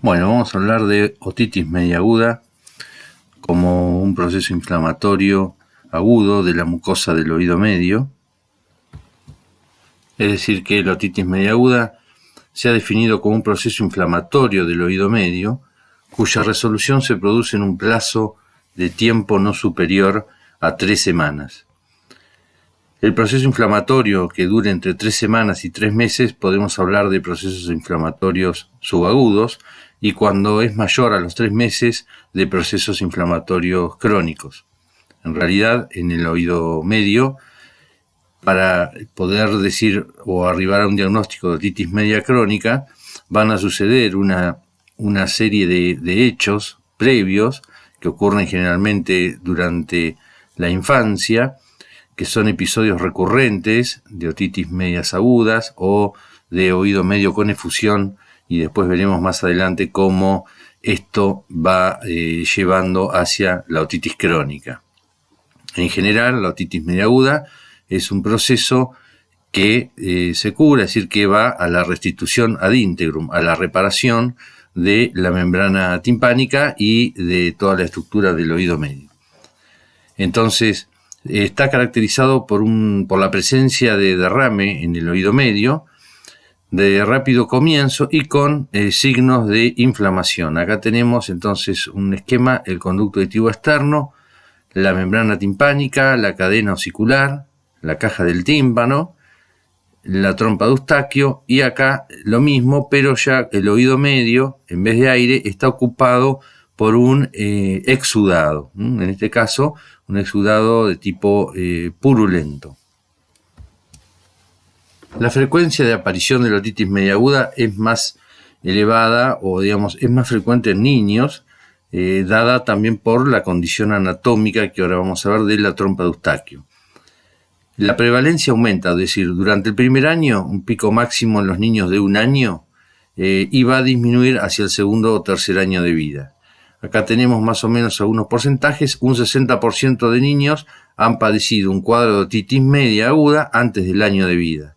Bueno, vamos a hablar de otitis media aguda como un proceso inflamatorio agudo de la mucosa del oído medio. Es decir, que la otitis media aguda se ha definido como un proceso inflamatorio del oído medio cuya resolución se produce en un plazo de tiempo no superior a 3 semanas. El proceso inflamatorio que dure entre 3 semanas y 3 meses podemos hablar de procesos inflamatorios subagudos, y cuando es mayor a los 3 meses de procesos inflamatorios crónicos. En realidad, en el oído medio, para poder decir o arribar a un diagnóstico de otitis media crónica, van a suceder una serie de hechos previos que ocurren generalmente durante la infancia, que son episodios recurrentes de otitis medias agudas o de oído medio con efusión, y después veremos más adelante cómo esto va llevando hacia la otitis crónica. En general, la otitis media aguda es un proceso que se cura, es decir, que va a la restitución ad integrum, a la reparación de la membrana timpánica y de toda la estructura del oído medio. Entonces, está caracterizado por la presencia de derrame en el oído medio, de rápido comienzo y con signos de inflamación. Acá tenemos entonces un esquema: el conducto auditivo externo, la membrana timpánica, la cadena osicular, la caja del tímpano, la trompa de Eustaquio, y acá lo mismo, pero ya el oído medio, en vez de aire, está ocupado por un exudado, en este caso un exudado de tipo purulento. La frecuencia de aparición de la otitis media aguda es más elevada, o digamos, es más frecuente en niños, dada también por la condición anatómica que ahora vamos a ver de la trompa de Eustaquio. La prevalencia aumenta, es decir, durante el primer año, un pico máximo en los niños de 1 año, y va a disminuir hacia el segundo o tercer año de vida. Acá tenemos más o menos algunos porcentajes: un 60% de niños han padecido un cuadro de otitis media aguda antes del año de vida.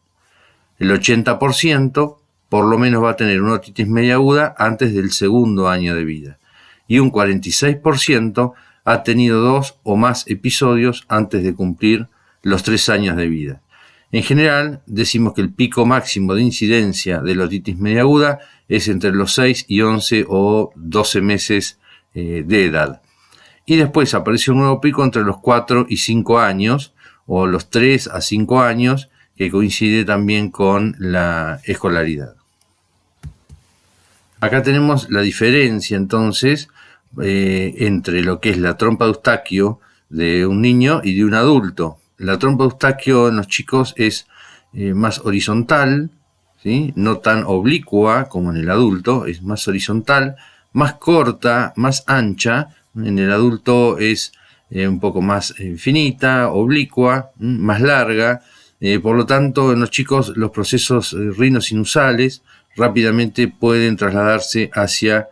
El 80% por lo menos va a tener una otitis media aguda antes del segundo año de vida. Y un 46% ha tenido 2 o más episodios antes de cumplir los 3 años de vida. En general, decimos que el pico máximo de incidencia de la otitis media aguda es entre los 6 y 11 o 12 meses de edad. Y después aparece un nuevo pico entre los 4 y 5 años, o los 3 a 5 años, que coincide también con la escolaridad. Acá tenemos la diferencia entonces entre lo que es la trompa de Eustaquio de un niño y de un adulto. La trompa de Eustaquio en los chicos es más horizontal, ¿sí? No tan oblicua como en el adulto, es más horizontal, más corta, más ancha. En el adulto es un poco más finita, oblicua, más larga. Por lo tanto, en los chicos los procesos rinosinusales rápidamente pueden trasladarse hacia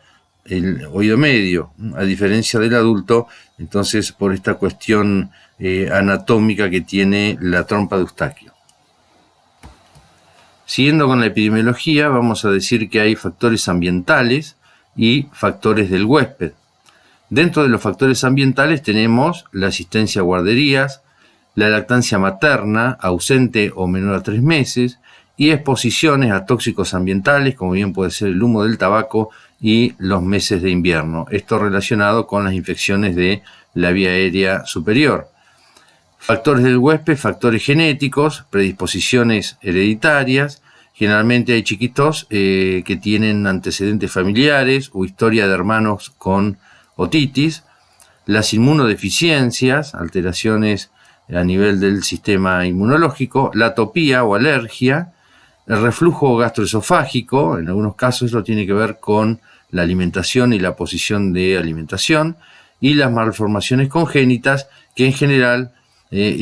el oído medio, a diferencia del adulto, entonces, por esta cuestión anatómica que tiene la trompa de Eustaquio. Siguiendo con la epidemiología, vamos a decir que hay factores ambientales y factores del huésped. Dentro de los factores ambientales tenemos la asistencia a guarderías, la lactancia materna ausente o menor a 3 meses, y exposiciones a tóxicos ambientales, como bien puede ser el humo del tabaco y los meses de invierno. Esto relacionado con las infecciones de la vía aérea superior. Factores del huésped, factores genéticos, predisposiciones hereditarias. Generalmente hay chiquitos que tienen antecedentes familiares o historia de hermanos con otitis. Las inmunodeficiencias, alteraciones a nivel del sistema inmunológico, la atopía o alergia, el reflujo gastroesofágico, en algunos casos eso tiene que ver con la alimentación y la posición de alimentación, y las malformaciones congénitas, que en general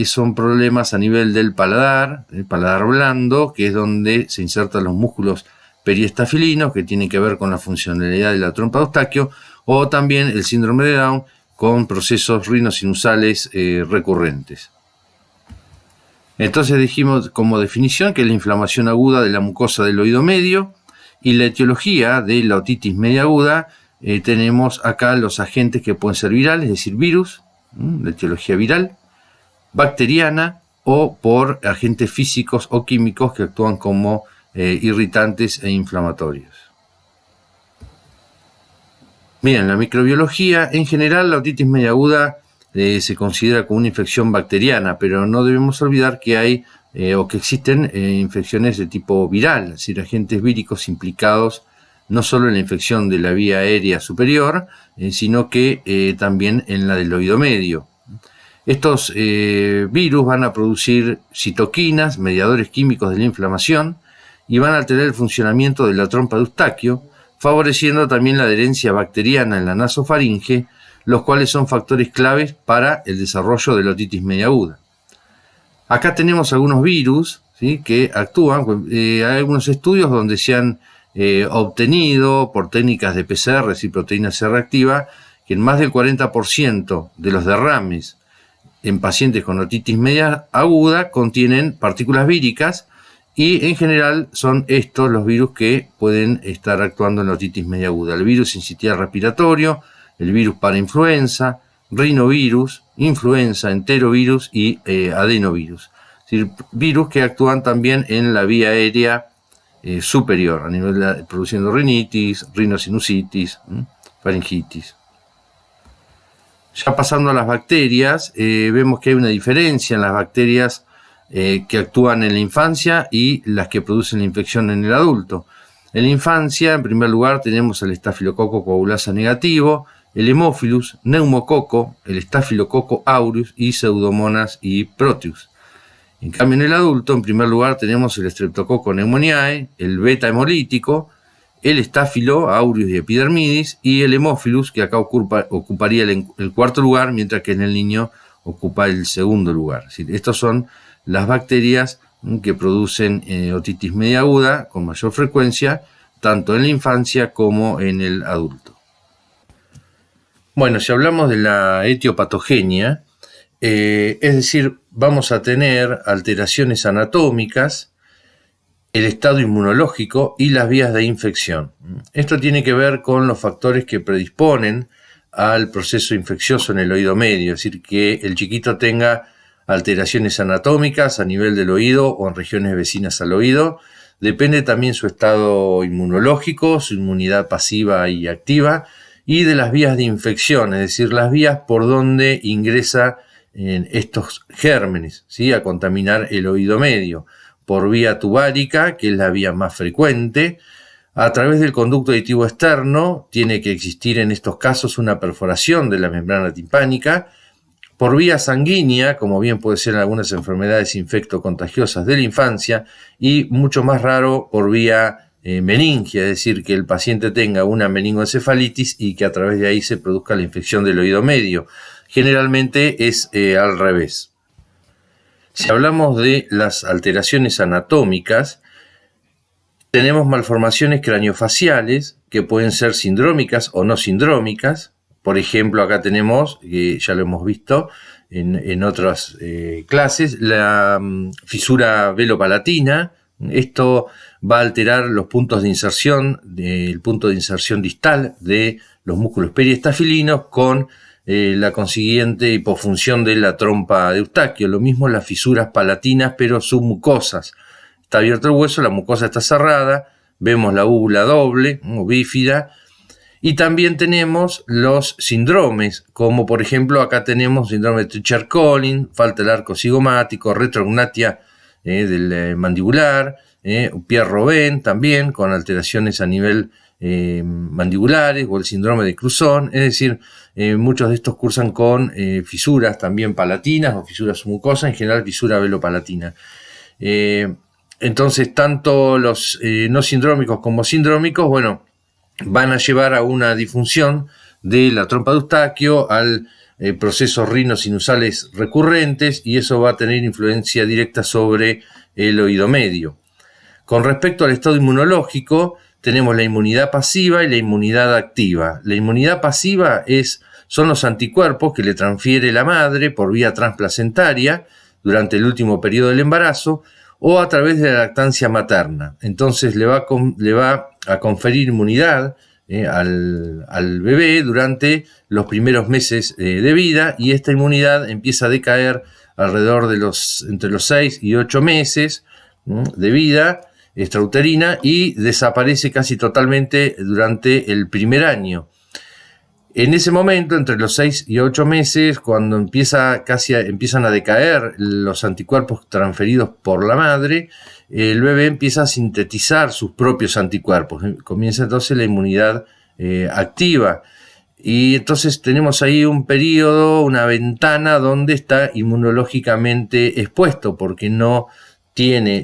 son problemas a nivel del paladar, el paladar blando, que es donde se insertan los músculos periestafilinos, que tienen que ver con la funcionalidad de la trompa de Eustaquio, o también el síndrome de Down, con procesos rinosinusales recurrentes. Entonces dijimos como definición que es la inflamación aguda de la mucosa del oído medio, Y la etiología de la otitis media aguda, tenemos acá los agentes que pueden ser virales, es decir, virus, la etiología viral, bacteriana o por agentes físicos o químicos que actúan como irritantes e inflamatorios. Bien, en la microbiología, en general, la otitis media aguda se considera como una infección bacteriana, pero no debemos olvidar que hay o que existen infecciones de tipo viral, es decir, agentes víricos implicados no solo en la infección de la vía aérea superior, sino que también en la del oído medio. Estos virus van a producir citoquinas, mediadores químicos de la inflamación, y van a alterar el funcionamiento de la trompa de Eustaquio, favoreciendo también la adherencia bacteriana en la nasofaringe, los cuales son factores claves para el desarrollo de la otitis media aguda. Acá tenemos algunos virus, ¿sí?, que actúan. Hay algunos estudios donde se han obtenido por técnicas de PCR y proteína C reactiva que en más del 40% de los derrames en pacientes con otitis media aguda contienen partículas víricas, y en general son estos los virus que pueden estar actuando en la otitis media aguda: el virus sincitial respiratorio, el virus parainfluenza, rinovirus, influenza, enterovirus y adenovirus. Es decir, virus que actúan también en la vía aérea superior, a nivel produciendo rinitis, rinosinusitis, faringitis. Ya pasando a las bacterias, vemos que hay una diferencia en las bacterias que actúan en la infancia y las que producen la infección en el adulto. En la infancia, en primer lugar, tenemos el estafilococo coagulasa negativo, el Haemophilus, neumococo, el estafilococo aureus y Pseudomonas y Proteus. En cambio, en el adulto, en primer lugar, tenemos el Streptococcus pneumoniae, el beta hemolítico, el Staphylo aureus y epidermidis, y el Haemophilus, que acá ocuparía el cuarto lugar, mientras que en el niño ocupa el segundo lugar. Es decir, estos son las bacterias que producen otitis media aguda con mayor frecuencia, tanto en la infancia como en el adulto. Bueno, si hablamos de la etiopatogenia, es decir, vamos a tener alteraciones anatómicas, el estado inmunológico y las vías de infección. Esto tiene que ver con los factores que predisponen al proceso infeccioso en el oído medio, es decir, que el chiquito tenga alteraciones anatómicas a nivel del oído o en regiones vecinas al oído. Depende también su estado inmunológico, su inmunidad pasiva y activa, y de las vías de infección, es decir, las vías por donde ingresa estos gérmenes, ¿sí?, a contaminar el oído medio. Por vía tubárica, que es la vía más frecuente, a través del conducto auditivo externo, tiene que existir en estos casos una perforación de la membrana timpánica, por vía sanguínea, como bien puede ser en algunas enfermedades infectocontagiosas de la infancia, y mucho más raro por vía meningia, es decir, que el paciente tenga una meningoencefalitis y que a través de ahí se produzca la infección del oído medio. Generalmente es al revés. Si hablamos de las alteraciones anatómicas, tenemos malformaciones craneofaciales que pueden ser sindrómicas o no sindrómicas. Por ejemplo, acá tenemos, que ya lo hemos visto en otras clases, la fisura velopalatina. Esto va a alterar los puntos de inserción, el punto de inserción distal de los músculos periestafilinos con la consiguiente hipofunción de la trompa de Eustaquio. Lo mismo las fisuras palatinas, pero submucosas. Está abierto el hueso, la mucosa está cerrada, vemos la úvula doble o bífida, y también tenemos los síndromes, como por ejemplo acá tenemos síndrome de Treacher-Collins, falta el arco cigomático, retrognatia del mandibular, Pierre-Robin también con alteraciones a nivel mandibulares, o el síndrome de Cruzón. Es decir, muchos de estos cursan con fisuras también palatinas o fisuras submucosas, en general fisura velopalatina. Entonces, tanto los no sindrómicos como sindrómicos, bueno, van a llevar a una disfunción de la trompa de Eustaquio, al procesos rinosinusales recurrentes, y eso va a tener influencia directa sobre el oído medio. Con respecto al estado inmunológico, tenemos la inmunidad pasiva y la inmunidad activa. La inmunidad pasiva son los anticuerpos que le transfiere la madre por vía transplacentaria durante el último periodo del embarazo, o a través de la lactancia materna. Entonces le va a conferir inmunidad al bebé durante los primeros meses de vida, y esta inmunidad empieza a decaer alrededor de entre los 6 y 8 meses de vida extrauterina y desaparece casi totalmente durante el primer año. En ese momento, entre los 6 y 8 meses, cuando empiezan a decaer los anticuerpos transferidos por la madre, el bebé empieza a sintetizar sus propios anticuerpos. Comienza entonces la inmunidad activa. Y entonces tenemos ahí un periodo, una ventana donde está inmunológicamente expuesto, porque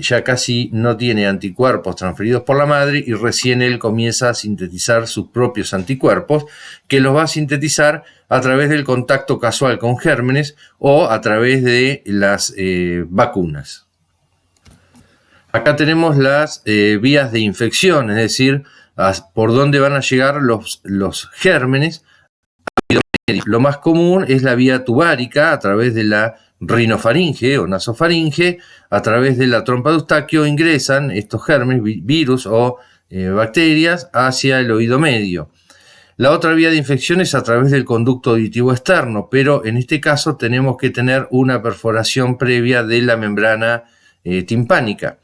ya casi no tiene anticuerpos transferidos por la madre, y recién él comienza a sintetizar sus propios anticuerpos, que los va a sintetizar a través del contacto casual con gérmenes o a través de las vacunas. Acá tenemos las vías de infección, es decir, por dónde van a llegar los gérmenes. Lo más común es la vía tubárica, a través de la rinofaringe o nasofaringe. A través de la trompa de Eustaquio ingresan estos gérmenes, virus o bacterias, hacia el oído medio. La otra vía de infección es a través del conducto auditivo externo, pero en este caso tenemos que tener una perforación previa de la membrana timpánica.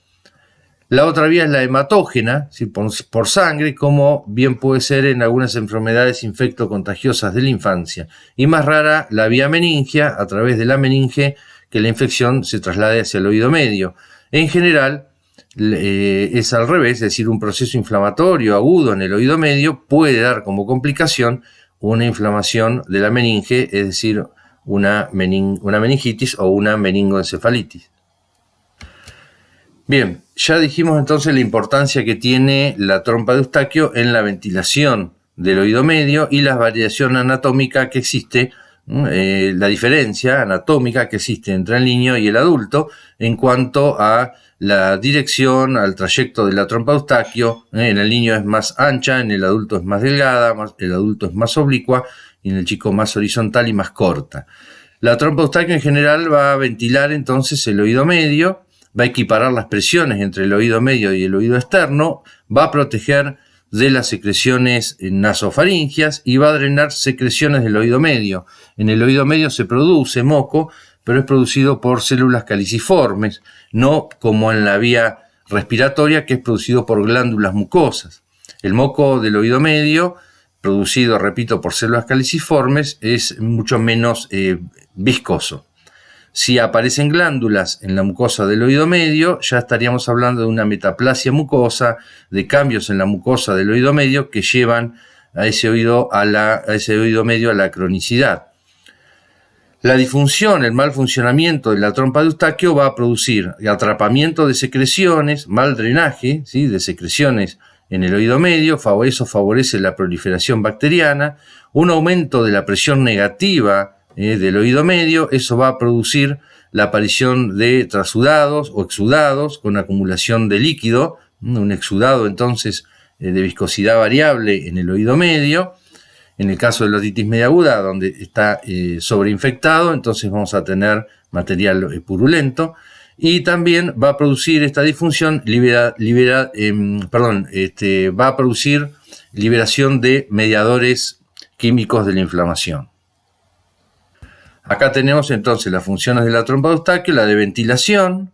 La otra vía es la hematógena, ¿sí? por sangre, como bien puede ser en algunas enfermedades infectocontagiosas de la infancia. Y más rara, la vía meningia, a través de la meninge, que la infección se traslade hacia el oído medio. En general, es al revés, es decir, un proceso inflamatorio agudo en el oído medio puede dar como complicación una inflamación de la meninge, es decir, una meningitis o una meningoencefalitis. Bien, ya dijimos entonces la importancia que tiene la trompa de Eustaquio en la ventilación del oído medio y la variación anatómica que existe, la diferencia anatómica que existe entre el niño y el adulto en cuanto a la dirección, al trayecto de la trompa de Eustaquio. En el niño es más ancha, en el adulto es más delgada, el adulto es más oblicua y en el chico más horizontal y más corta. La trompa de Eustaquio en general va a ventilar entonces el oído medio, va a equiparar las presiones entre el oído medio y el oído externo, va a proteger de las secreciones nasofaringias y va a drenar secreciones del oído medio. En el oído medio se produce moco, pero es producido por células caliciformes, no como en la vía respiratoria, que es producido por glándulas mucosas. El moco del oído medio, producido, repito, por células caliciformes, es mucho menos viscoso. Si aparecen glándulas en la mucosa del oído medio, ya estaríamos hablando de una metaplasia mucosa, de cambios en la mucosa del oído medio que llevan a ese oído medio a la cronicidad. La disfunción, el mal funcionamiento de la trompa de Eustaquio va a producir atrapamiento de secreciones, mal drenaje, ¿sí?, de secreciones en el oído medio, eso favorece la proliferación bacteriana, un aumento de la presión negativa del oído medio. Eso va a producir la aparición de trasudados o exudados con acumulación de líquido, un exudado entonces de viscosidad variable en el oído medio. En el caso de la otitis media aguda, donde está sobreinfectado, entonces vamos a tener material purulento, y también va a producir esta disfunción, va a producir liberación de mediadores químicos de la inflamación. Acá tenemos entonces las funciones de la trompa de Eustaquio: la de ventilación,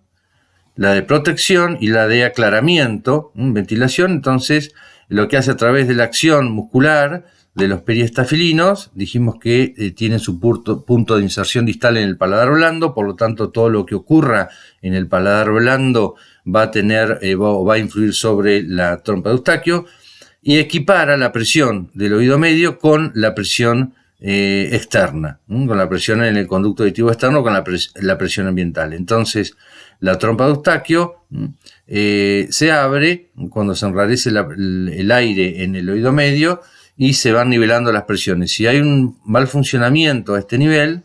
la de protección y la de aclaramiento. Ventilación, entonces, lo que hace a través de la acción muscular de los periestafilinos. Dijimos que tienen su punto de inserción distal en el paladar blando, por lo tanto todo lo que ocurra en el paladar blando va a influir sobre la trompa de Eustaquio, y equipara la presión del oído medio con la presión externa, con la presión en el conducto auditivo externo, con la presión ambiental. Entonces la trompa de Eustaquio se abre cuando se enrarece el aire en el oído medio y se van nivelando las presiones. Si hay un mal funcionamiento a este nivel,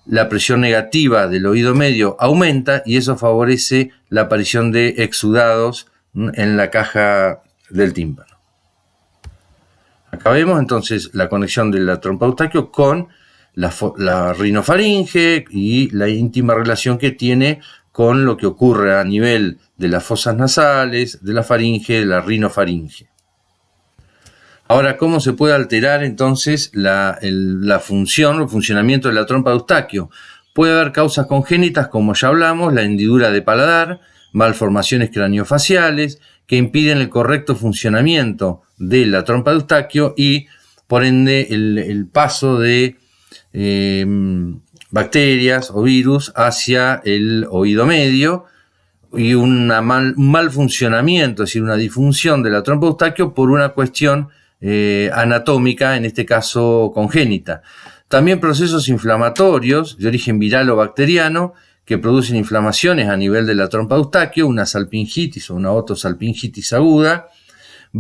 la presión negativa del oído medio aumenta y eso favorece la aparición de exudados en la caja del tímpano. Acá vemos entonces la conexión de la trompa de Eustaquio con la rinofaringe y la íntima relación que tiene con lo que ocurre a nivel de las fosas nasales, de la faringe, de la rinofaringe. Ahora, ¿cómo se puede alterar entonces la función o funcionamiento de la trompa de Eustaquio? Puede haber causas congénitas, como ya hablamos, la hendidura de paladar, malformaciones craniofaciales, que impiden el correcto funcionamiento de la trompa de Eustaquio y, por ende, el paso de bacterias o virus hacia el oído medio y un mal funcionamiento, es decir, una disfunción de la trompa de Eustaquio por una cuestión anatómica, en este caso congénita. También procesos inflamatorios de origen viral o bacteriano que producen inflamaciones a nivel de la trompa de Eustaquio, una salpingitis o una otosalpingitis aguda.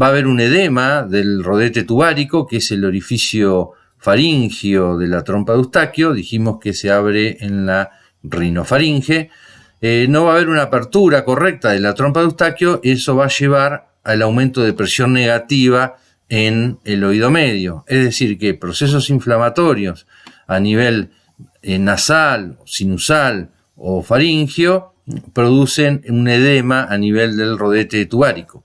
Va a haber un edema del rodete tubárico, que es el orificio faringio de la trompa de Eustaquio. Dijimos que se abre en la rinofaringe. No va a haber una apertura correcta de la trompa de Eustaquio. Eso va a llevar al aumento de presión negativa en el oído medio. Es decir, que procesos inflamatorios a nivel nasal, sinusal o faringio producen un edema a nivel del rodete tubárico.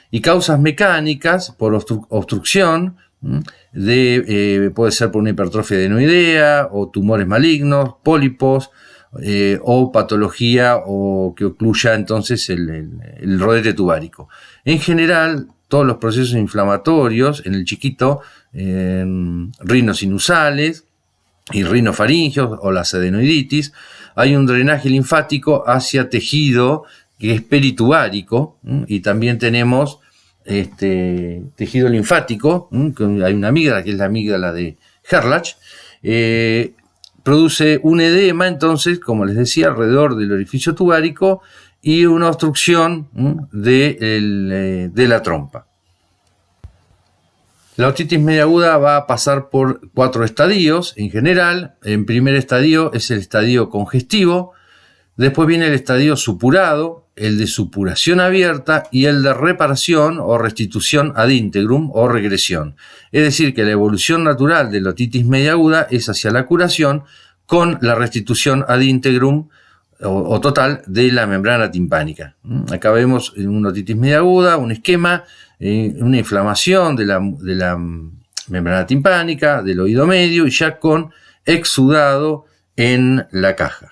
Y causas mecánicas por obstrucción, puede ser por una hipertrofia adenoidea o tumores malignos, pólipos, o patología o que ocluya entonces el rodete tubárico. En general, todos los procesos inflamatorios en el chiquito, rinosinusales y rinofaringios o las adenoiditis, hay un drenaje linfático hacia tejido que es peritubárico, y también tenemos tejido linfático, hay una amígdala que es la amígdala de Herlach, produce un edema entonces, como les decía, alrededor del orificio tubárico y una obstrucción de la trompa. La otitis media aguda va a pasar por 4 estadios en general. En primer estadio es el estadio congestivo, después viene el estadio supurado, el de supuración abierta y el de reparación o restitución ad integrum o regresión. Es decir, que la evolución natural de la otitis media aguda es hacia la curación con la restitución ad integrum o total de la membrana timpánica. Acá vemos una otitis media aguda, un esquema, una inflamación de la membrana timpánica, del oído medio y ya con exudado en la caja.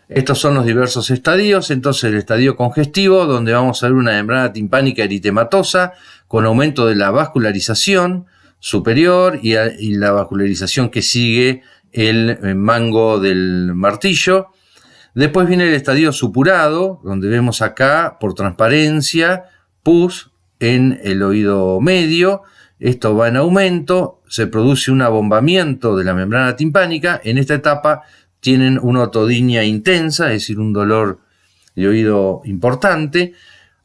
Estos son los diversos estadios. Entonces, el estadio congestivo, donde vamos a ver una membrana timpánica eritematosa con aumento de la vascularización superior y la vascularización que sigue el mango del martillo. Después viene el estadio supurado, donde vemos acá, por transparencia, pus en el oído medio. Esto va en aumento, se produce un abombamiento de la membrana timpánica. En esta etapa tienen una otodinia intensa, es decir, un dolor de oído importante,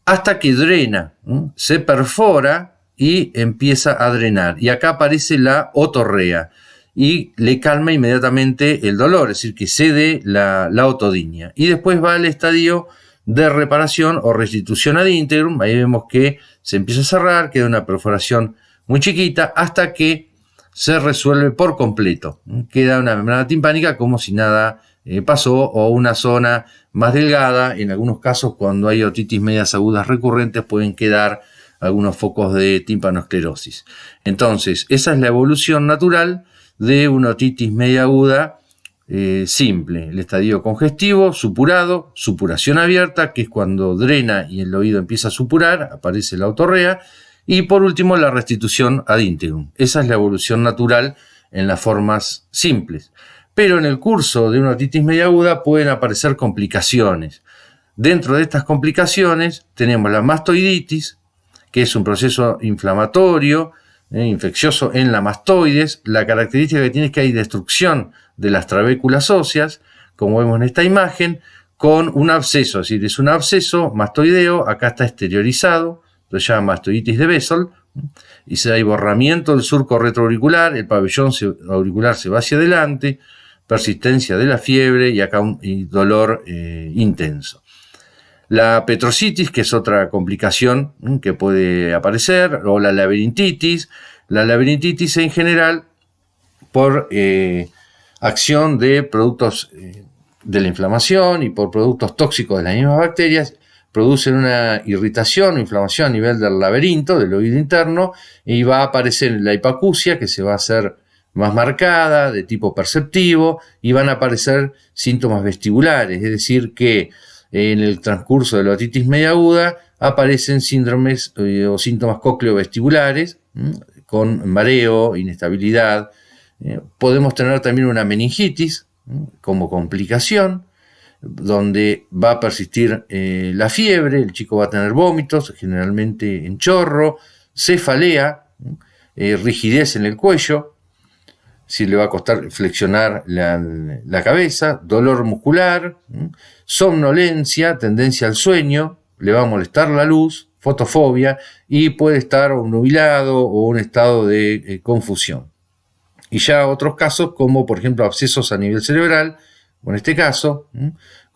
hasta que drena, se perfora y empieza a drenar. Y acá aparece la otorrea y le calma inmediatamente el dolor, es decir, que cede la otodinia. Y después va al estadio de reparación o restitución ad integrum. Ahí vemos que se empieza a cerrar, queda una perforación muy chiquita hasta que se resuelve por completo. Queda una membrana timpánica como si nada pasó, o una zona más delgada. En algunos casos, cuando hay otitis medias agudas recurrentes, pueden quedar algunos focos de timpanosclerosis. Entonces, esa es la evolución natural de una otitis media aguda simple. El estadio congestivo, supurado, supuración abierta, que es cuando drena y el oído empieza a supurar, aparece la otorrea. Y por último, la restitución ad integrum. Esa es la evolución natural en las formas simples. Pero en el curso de una otitis media aguda pueden aparecer complicaciones. Dentro de estas complicaciones tenemos la mastoiditis, que es un proceso inflamatorio, infeccioso en la mastoides. La característica que tiene es que hay destrucción de las trabéculas óseas, como vemos en esta imagen, con un absceso. Es decir, es un absceso mastoideo, acá está exteriorizado, se llama mastoiditis de Bessel, y se da borramiento del surco retroauricular, el pabellón auricular se va hacia adelante, persistencia de la fiebre y acá un dolor intenso. La petrocitis, que es otra complicación que puede aparecer, o la laberintitis. La laberintitis en general por acción de productos de la inflamación y por productos tóxicos de las mismas bacterias, producen una irritación o inflamación a nivel del laberinto, del oído interno, y va a aparecer la hipacusia, que se va a hacer más marcada, de tipo perceptivo, y van a aparecer síntomas vestibulares, es decir, que en el transcurso de la otitis media aguda aparecen síndromes o síntomas cócleo-vestibulares, con mareo, inestabilidad. Podemos tener también una meningitis como complicación, donde va a persistir la fiebre, el chico va a tener vómitos, generalmente en chorro, cefalea, rigidez en el cuello, si le va a costar flexionar la cabeza, dolor muscular, somnolencia, tendencia al sueño, le va a molestar la luz, fotofobia, y puede estar obnubilado o un estado de confusión. Y ya otros casos como por ejemplo abscesos a nivel cerebral, o en este caso,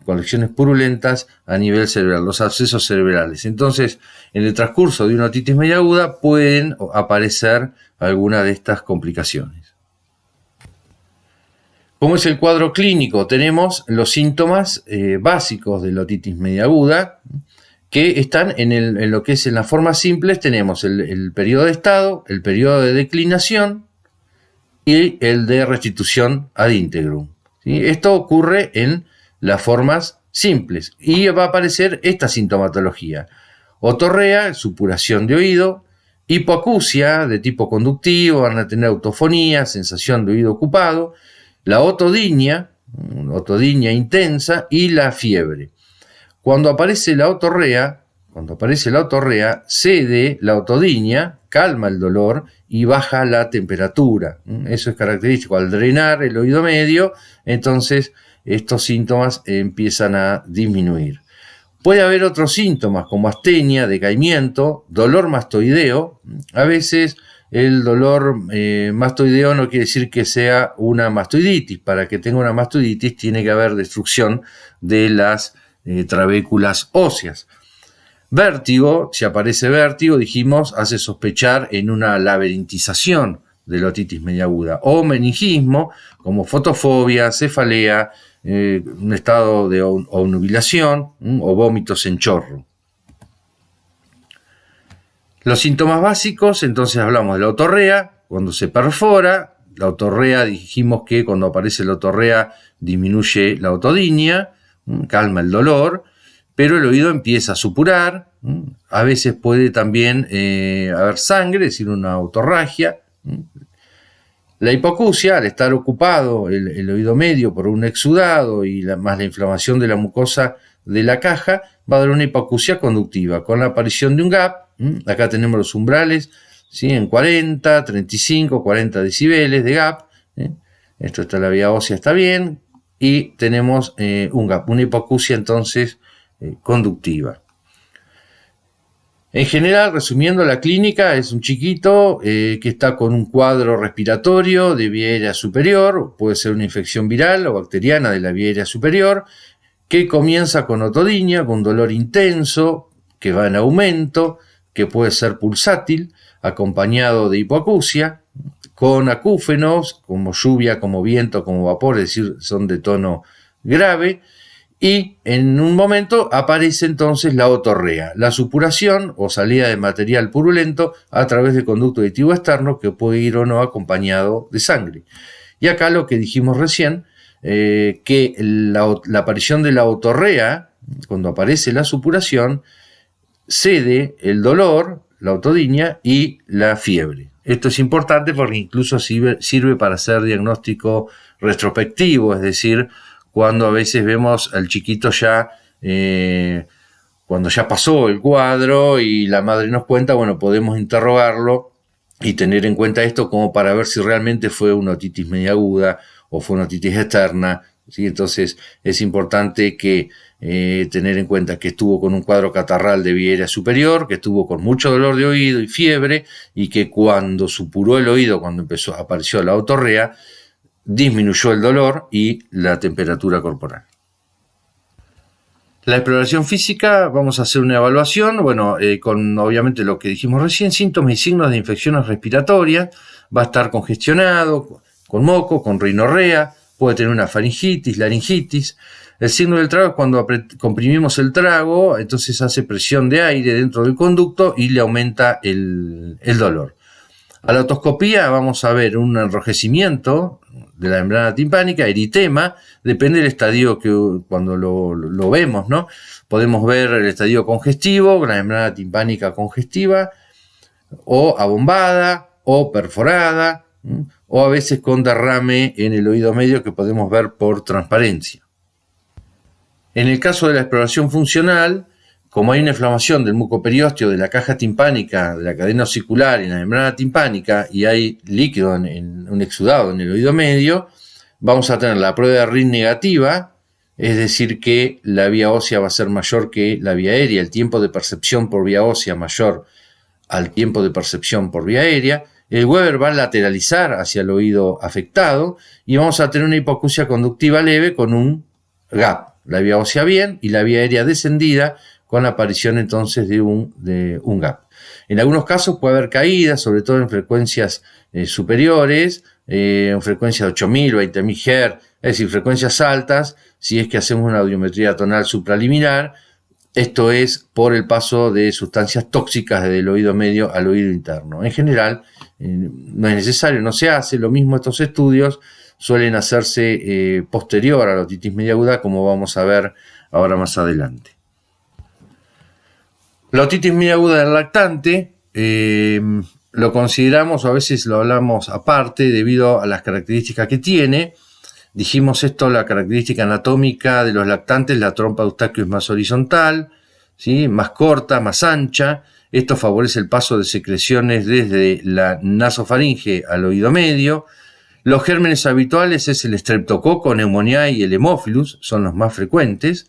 con lesiones purulentas a nivel cerebral, los abscesos cerebrales. Entonces, en el transcurso de una otitis media aguda pueden aparecer alguna de estas complicaciones. ¿Cómo es el cuadro clínico? Tenemos los síntomas básicos de la otitis media aguda, que están en lo que es en las formas simples. Tenemos el periodo de estado, el periodo de declinación y el de restitución ad integrum. ¿Sí? Esto ocurre en las formas simples y va a aparecer esta sintomatología: otorrea, supuración de oído; hipoacusia de tipo conductivo, van a tener autofonía, sensación de oído ocupado; la otodinia intensa; y la fiebre. Cuando aparece la otorrea, cede la otodinia, calma el dolor y baja la temperatura. Eso es característico. Al drenar el oído medio, entonces estos síntomas empiezan a disminuir. Puede haber otros síntomas como astenia, decaimiento, dolor mastoideo. A veces el dolor mastoideo no quiere decir que sea una mastoiditis. Para que tenga una mastoiditis tiene que haber destrucción de las trabéculas óseas. Vértigo, si aparece vértigo, dijimos, hace sospechar en una laberintización de la otitis media aguda, o meningismo, como fotofobia, cefalea, un estado de obnubilación o vómitos en chorro. Los síntomas básicos, entonces hablamos de la otorrea, cuando se perfora. La otorrea, dijimos que cuando aparece la otorrea disminuye la otodinia, calma el dolor, pero el oído empieza a supurar. A veces puede también haber sangre, es decir, una otorragia. La hipoacusia, al estar ocupado el oído medio por un exudado y más la inflamación de la mucosa de la caja, va a dar una hipoacusia conductiva, con la aparición de un gap. Acá tenemos los umbrales, ¿sí? En 40, 35, 40 decibeles de gap. Esto está, la vía ósea está bien, y tenemos un gap, una hipoacusia entonces conductiva. En general, resumiendo, la clínica es un chiquito que está con un cuadro respiratorio de vía aérea superior, puede ser una infección viral o bacteriana de la vía aérea superior, que comienza con otodinia, con dolor intenso, que va en aumento, que puede ser pulsátil, acompañado de hipoacusia, con acúfenos, como lluvia, como viento, como vapor, es decir, son de tono grave. Y en un momento aparece entonces la otorrea, la supuración o salida de material purulento a través del conducto auditivo externo, que puede ir o no acompañado de sangre. Y acá lo que dijimos recién, que la aparición de la otorrea, cuando aparece la supuración, cede el dolor, la otodinia y la fiebre. Esto es importante porque incluso sirve para hacer diagnóstico retrospectivo, es decir, cuando a veces vemos al chiquito ya, cuando ya pasó el cuadro y la madre nos cuenta, bueno, podemos interrogarlo y tener en cuenta esto como para ver si realmente fue una otitis media aguda o fue una otitis externa, ¿sí? Entonces es importante que tener en cuenta que estuvo con un cuadro catarral de vía aérea superior, que estuvo con mucho dolor de oído y fiebre, y que cuando supuró el oído, cuando apareció la otorrea, disminuyó el dolor y la temperatura corporal. La exploración física, vamos a hacer una evaluación, bueno, con obviamente lo que dijimos recién, síntomas y signos de infecciones respiratorias. Va a estar congestionado, con moco, con rinorrea, puede tener una faringitis, laringitis. El signo del trago es cuando comprimimos el trago, entonces hace presión de aire dentro del conducto y le aumenta el dolor. A la otoscopía vamos a ver un enrojecimiento de la membrana timpánica, eritema, depende del estadio que cuando lo vemos, ¿no? Podemos ver el estadio congestivo, la membrana timpánica congestiva, o abombada, o perforada, o a veces con derrame en el oído medio que podemos ver por transparencia. En el caso de la exploración funcional, como hay una inflamación del mucoperiósteo de la caja timpánica, de la cadena osicular en la membrana timpánica y hay líquido en un exudado en el oído medio, vamos a tener la prueba de RIN negativa, es decir que la vía ósea va a ser mayor que la vía aérea, el tiempo de percepción por vía ósea mayor al tiempo de percepción por vía aérea. El Weber va a lateralizar hacia el oído afectado y vamos a tener una hipoacusia conductiva leve con un gap, la vía ósea bien y la vía aérea descendida, con la aparición entonces de un gap. En algunos casos puede haber caídas, sobre todo en frecuencias superiores, en frecuencias de 8000, 20000 Hz, es decir, frecuencias altas, si es que hacemos una audiometría tonal supraliminar. Esto es por el paso de sustancias tóxicas desde el oído medio al oído interno. En general, no es necesario, no se hace. Lo mismo estos estudios suelen hacerse posterior a la otitis media aguda, como vamos a ver ahora más adelante. La otitis media aguda del lactante lo consideramos, o a veces lo hablamos aparte, debido a las características que tiene. Dijimos esto, la característica anatómica de los lactantes, la trompa de Eustaquio es más horizontal, ¿sí? Más corta, más ancha. Esto favorece el paso de secreciones desde la nasofaringe al oído medio. Los gérmenes habituales es el Streptococcus pneumoniae y el Haemophilus, son los más frecuentes.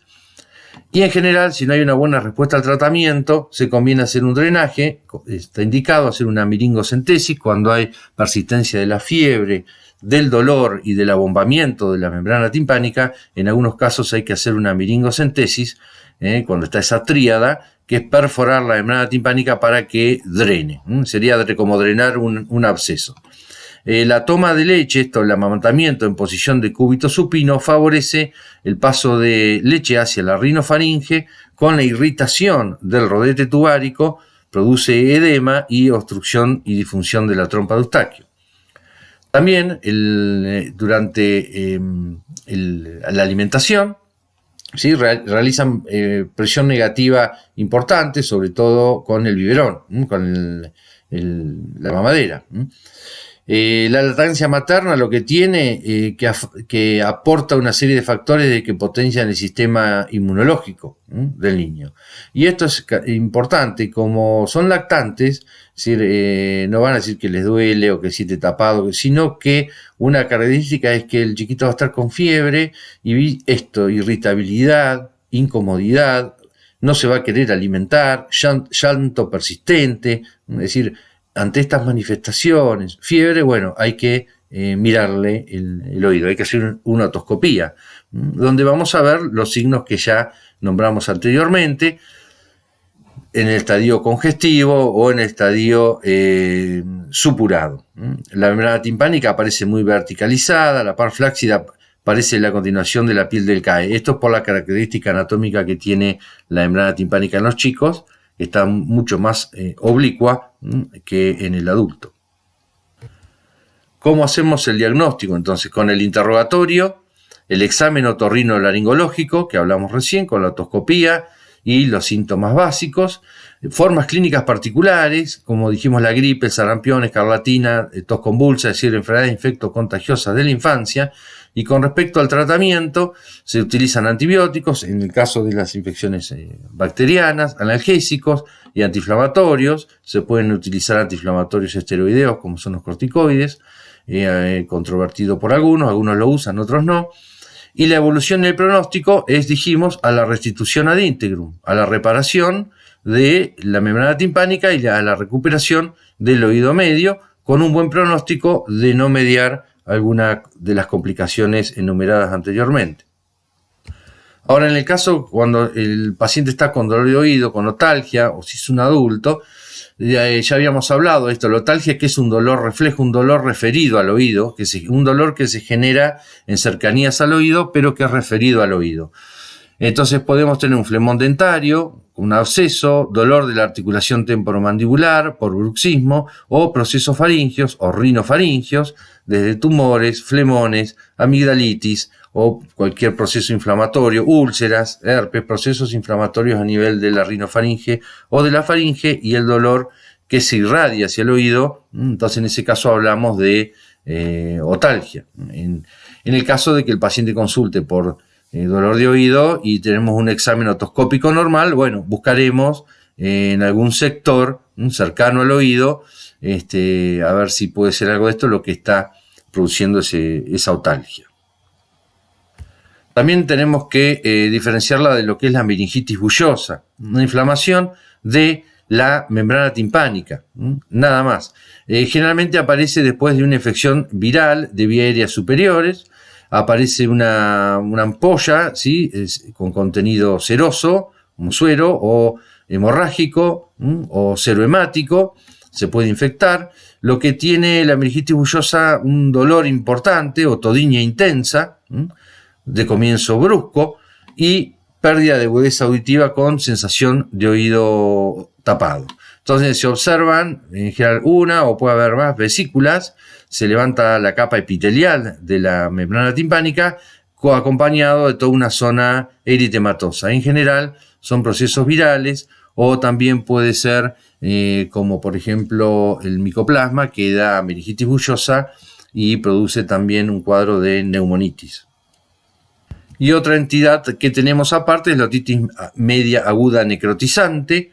Y en general, si no hay una buena respuesta al tratamiento, se conviene hacer un drenaje. Está indicado hacer una miringocentesis cuando hay persistencia de la fiebre, del dolor y del abombamiento de la membrana timpánica. En algunos casos hay que hacer una miringocentesis, cuando está esa tríada, que es perforar la membrana timpánica para que drene. Sería como drenar un absceso. La toma de leche, el amamantamiento en posición de cúbito supino, favorece el paso de leche hacia la rinofaringe con la irritación del rodete tubárico, produce edema y obstrucción y disfunción de la trompa de Eustaquio. También durante la alimentación, ¿sí? Realizan presión negativa importante, sobre todo con el biberón, con la mamadera. La lactancia materna lo que tiene que aporta una serie de factores que potencian el sistema inmunológico del niño. Y esto es importante, como son lactantes, es decir, no van a decir que les duele o que siente tapado, sino que una característica es que el chiquito va a estar con fiebre y irritabilidad, incomodidad, no se va a querer alimentar, llanto persistente, es decir, ante estas manifestaciones, fiebre, bueno, hay que mirarle el oído, hay que hacer una otoscopía, donde vamos a ver los signos que ya nombramos anteriormente, en el estadio congestivo o en el estadio supurado. La membrana timpánica aparece muy verticalizada, la par flácida parece la continuación de la piel del CAE. Esto es por la característica anatómica que tiene la membrana timpánica en los chicos, está mucho más oblicua que en el adulto. ¿Cómo hacemos el diagnóstico? Entonces, con el interrogatorio, el examen otorrinolaringológico, que hablamos recién, con la otoscopía y los síntomas básicos, formas clínicas particulares, como dijimos la gripe, el sarampión, escarlatina, tos convulsa, es decir, enfermedades infectocontagiosas de la infancia. Y con respecto al tratamiento, se utilizan antibióticos, en el caso de las infecciones bacterianas, analgésicos y antiinflamatorios. Se pueden utilizar antiinflamatorios esteroideos, como son los corticoides, controvertido por algunos lo usan, otros no. Y la evolución del pronóstico es, dijimos, a la restitución ad integrum, a la reparación de la membrana timpánica y a la recuperación del oído medio, con un buen pronóstico de no mediar alguna de las complicaciones enumeradas anteriormente. Ahora, en el caso cuando el paciente está con dolor de oído, con otalgia, o si es un adulto, ya habíamos hablado de esto, la otalgia, que es un dolor reflejo, un dolor referido al oído, un dolor que se genera en cercanías al oído, pero que es referido al oído. Entonces podemos tener un flemón dentario, un absceso, dolor de la articulación temporomandibular por bruxismo, o procesos faringios o rinofaringios, desde tumores, flemones, amigdalitis o cualquier proceso inflamatorio, úlceras, herpes, procesos inflamatorios a nivel de la rinofaringe o de la faringe, y el dolor que se irradia hacia el oído. Entonces en ese caso hablamos de otalgia. En el caso de que el paciente consulte por dolor de oído y tenemos un examen otoscópico normal, bueno, buscaremos en algún sector cercano al oído, a ver si puede ser algo de esto lo que está produciendo esa otalgia. También tenemos que diferenciarla de lo que es la meningitis bullosa, una inflamación de la membrana timpánica, nada más. Generalmente aparece después de una infección viral de vías aéreas superiores. Aparece una ampolla, ¿sí?, con contenido seroso, como suero, o hemorrágico, o serohemático, se puede infectar. Lo que tiene la meningitis bullosa, un dolor importante, otodinia intensa, de comienzo brusco, y pérdida de agudeza auditiva con sensación de oído tapado. Entonces se observan en general una o puede haber más vesículas, se levanta la capa epitelial de la membrana timpánica acompañado de toda una zona eritematosa. En general son procesos virales, o también puede ser como por ejemplo el micoplasma, que da meningitis bullosa y produce también un cuadro de neumonitis. Y otra entidad que tenemos aparte es la otitis media aguda necrotizante.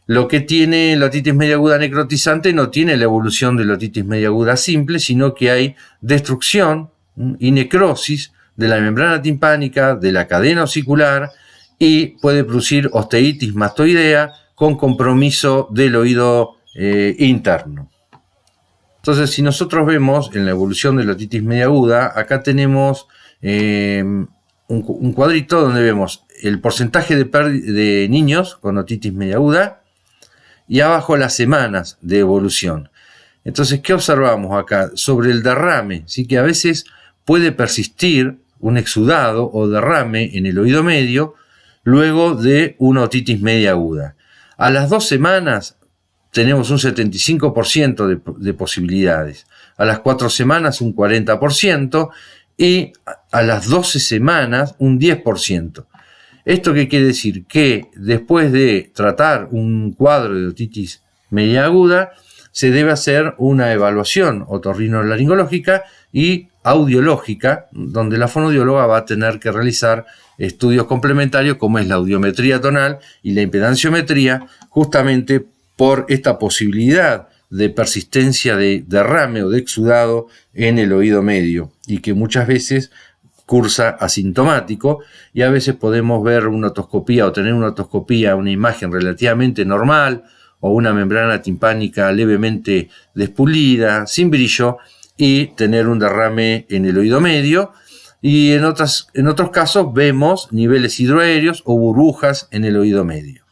Lo que tiene la otitis media aguda necrotizante no tiene la evolución de la otitis media aguda simple, sino que hay destrucción y necrosis de la membrana timpánica, de la cadena osicular, y puede producir osteitis mastoidea con compromiso del oído interno. Entonces, si nosotros vemos en la evolución de la otitis media aguda, acá tenemos un cuadrito donde vemos el porcentaje de niños con otitis media aguda y abajo las semanas de evolución. Entonces, ¿qué observamos acá? Sobre el derrame, ¿sí?, que a veces puede persistir un exudado o derrame en el oído medio luego de una otitis media aguda. A las 2 semanas tenemos un 75% de posibilidades, a las 4 semanas un 40% y a las 12 semanas un 10%. ¿Esto qué quiere decir? Que después de tratar un cuadro de otitis media aguda, se debe hacer una evaluación otorrinolaringológica y audiológica, donde la fonoaudióloga va a tener que realizar estudios complementarios como es la audiometría tonal y la impedanciometría, justamente por esta posibilidad de persistencia de derrame o de exudado en el oído medio, y que muchas veces cursa asintomático, y a veces podemos ver una otoscopía o tener una otoscopía, una imagen relativamente normal, o una membrana timpánica levemente despulida, sin brillo, y tener un derrame en el oído medio. Y en otros casos vemos niveles hidroaéreos o burbujas en el oído medio.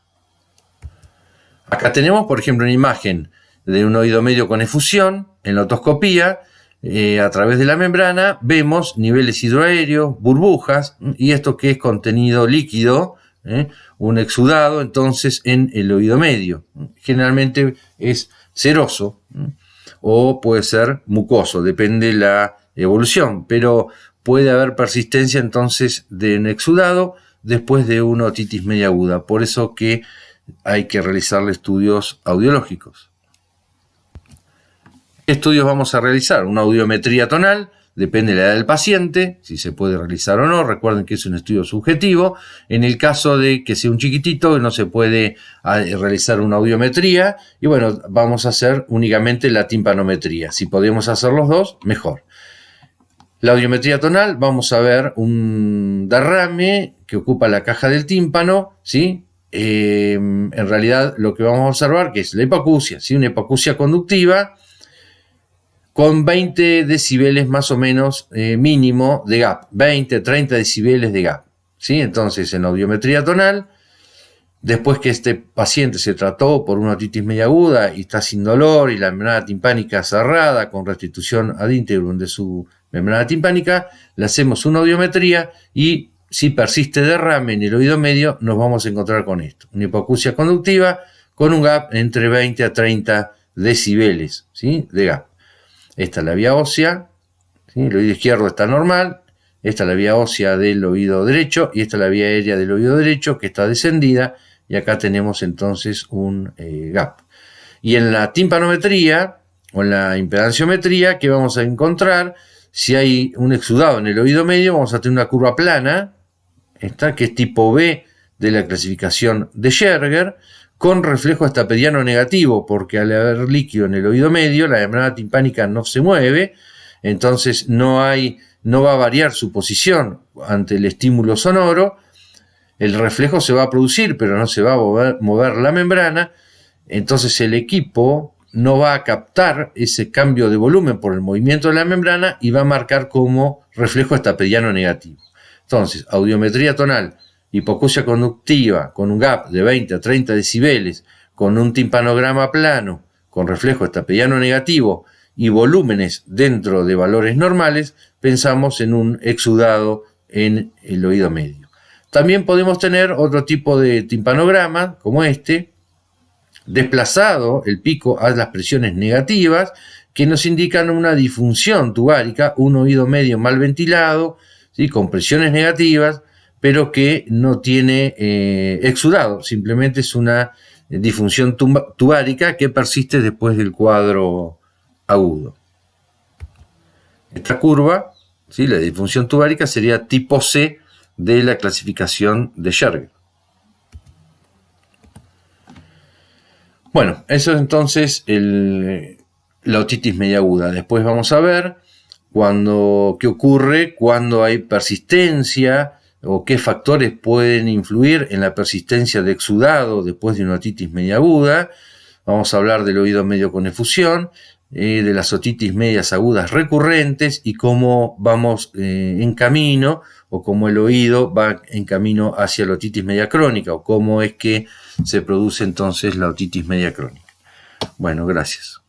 Acá tenemos, por ejemplo, una imagen de un oído medio con efusión. En la otoscopía, a través de la membrana, vemos niveles hidroaéreos, burbujas, y esto que es contenido líquido, un exudado, entonces, en el oído medio. Generalmente es seroso, o puede ser mucoso, depende de la evolución, pero puede haber persistencia entonces de un exudado después de una otitis media aguda. Por eso que hay que realizarle estudios audiológicos. ¿Qué estudios vamos a realizar? Una audiometría tonal, depende de la edad del paciente, si se puede realizar o no. Recuerden que es un estudio subjetivo. En el caso de que sea un chiquitito, no se puede realizar una audiometría. Y bueno, vamos a hacer únicamente la timpanometría. Si podemos hacer los dos, mejor. La audiometría tonal, vamos a ver un derrame que ocupa la caja del tímpano, ¿sí? En realidad lo que vamos a observar que es la hipoacusia, ¿sí? Una hipoacusia conductiva con 20 decibeles más o menos mínimo de gap, 20, 30 decibeles de gap, ¿sí? Entonces en la audiometría tonal después que este paciente se trató por una otitis media aguda y está sin dolor y la membrana timpánica cerrada con restitución ad integrum de su membrana timpánica, le hacemos una audiometría y si persiste derrame en el oído medio nos vamos a encontrar con esto, una hipoacusia conductiva con un gap entre 20 a 30 decibeles, ¿sí?, de gap. Esta es la vía ósea, ¿sí?, el oído izquierdo está normal, esta es la vía ósea del oído derecho y esta es la vía aérea del oído derecho que está descendida y acá tenemos entonces un gap. Y en la timpanometría o en la impedanciometría, ¿qué vamos a encontrar? Si hay un exudado en el oído medio, vamos a tener una curva plana, esta que es tipo B de la clasificación de Scherger, con reflejo estapediano negativo, porque al haber líquido en el oído medio, la membrana timpánica no se mueve, entonces no va a variar su posición ante el estímulo sonoro, el reflejo se va a producir, pero no se va a mover la membrana, entonces el equipo no va a captar ese cambio de volumen por el movimiento de la membrana y va a marcar como reflejo estapediano negativo. Entonces, audiometría tonal, hipoacusia conductiva con un gap de 20 a 30 decibeles, con un timpanograma plano, con reflejo estapediano negativo y volúmenes dentro de valores normales, pensamos en un exudado en el oído medio. También podemos tener otro tipo de timpanograma, como este, desplazado el pico a las presiones negativas, que nos indican una disfunción tubárica, un oído medio mal ventilado, ¿sí?, con presiones negativas, pero que no tiene exudado, simplemente es una disfunción tubárica que persiste después del cuadro agudo. Esta curva, ¿sí?, la disfunción tubárica, sería tipo C de la clasificación de Scherger. Bueno, eso es entonces la otitis media aguda. Después vamos a ver qué ocurre cuando hay persistencia o qué factores pueden influir en la persistencia de exudado después de una otitis media aguda. Vamos a hablar del oído medio con efusión, de las otitis medias agudas recurrentes y cómo vamos en camino, o cómo el oído va en camino hacia la otitis media crónica, o cómo es que se produce entonces la otitis media crónica. Bueno, gracias.